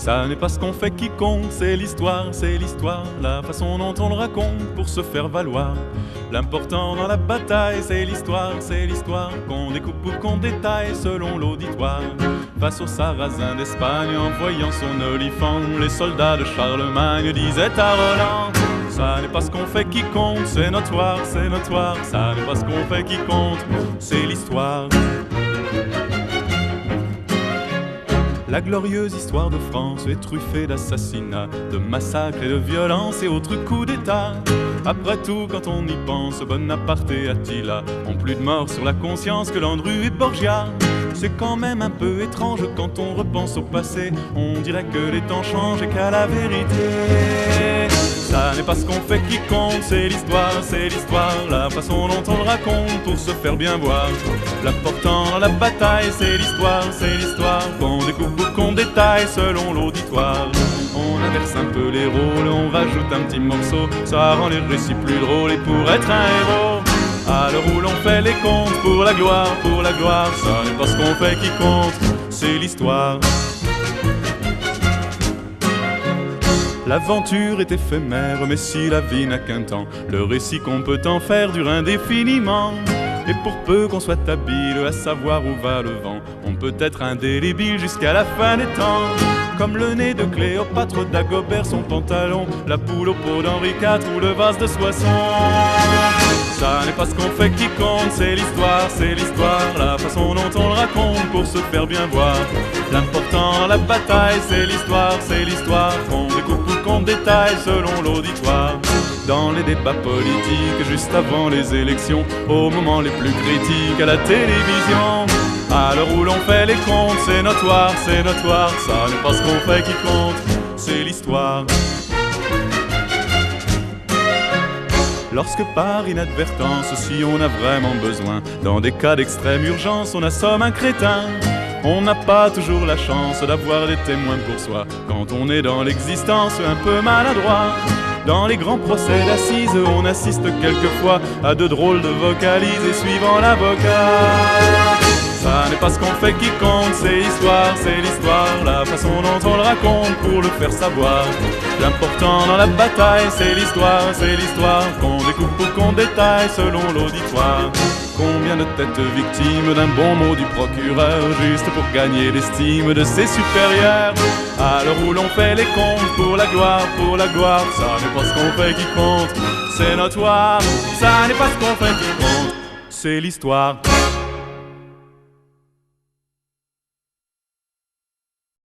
Ça n'est pas ce qu'on fait qui compte, c'est l'histoire, la façon dont on le raconte pour se faire valoir. L'important dans la bataille, c'est l'histoire qu'on découpe ou qu'on détaille selon l'auditoire. Face aux Sarrasins d'Espagne, en voyant son olifant, les soldats de Charlemagne disaient à Roland: ça n'est pas ce qu'on fait qui compte, c'est notoire, ça n'est pas ce qu'on fait qui compte, c'est l'histoire. La glorieuse histoire de France est truffée d'assassinats, de massacres et de violences et autres coups d'État. Après tout, quand on y pense, Bonaparte et Attila ont plus de morts sur la conscience que Landru et Borgia. C'est quand même un peu étrange quand on repense au passé. On dirait que les temps changent et qu'à la vérité, ça n'est pas ce qu'on fait qui compte, c'est l'histoire, la façon dont on le raconte pour se faire bien voir. L'important dans la bataille, c'est l'histoire, qu'on découpe ou qu'on détaille selon l'auditoire. On inverse un peu les rôles, on rajoute un petit morceau, ça rend les récits plus drôles et pour être un héros, à l'heure où l'on fait les comptes, pour la gloire, ça n'est pas ce qu'on fait qui compte, c'est l'histoire. L'aventure est éphémère, mais si la vie n'a qu'un temps, le récit qu'on peut en faire dure indéfiniment. Et pour peu qu'on soit habile à savoir où va le vent, on peut être indélébile jusqu'à la fin des temps. Comme le nez de Cléopâtre, Dagobert, son pantalon, la poule au pot d'Henri IV ou le vase de Soissons. Ça n'est pas ce qu'on fait qui compte, c'est l'histoire, la façon dont on le raconte pour se faire bien voir. L'important dans la bataille, c'est l'histoire, qu'on découpe ou qu'on détaille selon l'auditoire. Dans les débats politiques, juste avant les élections, aux moments les plus critiques à la télévision, à l'heure où l'on fait les comptes, c'est notoire, ça n'est pas ce qu'on fait qui compte, c'est l'histoire. Lorsque par inadvertance, si on a vraiment besoin, dans des cas d'extrême urgence, on assomme un crétin, on n'a pas toujours la chance d'avoir des témoins pour soi, quand on est dans l'existence un peu maladroit. Dans les grands procès d'assises, on assiste quelquefois à de drôles de vocalises et suivant l'avocat. Ça n'est pas ce qu'on fait qui compte, c'est l'histoire, la façon dont on le raconte pour le faire savoir. L'important dans la bataille, c'est l'histoire, qu'on découpe ou qu'on détaille selon l'auditoire. Combien de têtes victimes d'un bon mot du procureur, juste pour gagner l'estime de ses supérieurs. À l'heure où l'on fait les comptes, pour la gloire, ça n'est pas ce qu'on fait qui compte, c'est notoire, ça n'est pas ce qu'on fait qui compte, c'est l'histoire.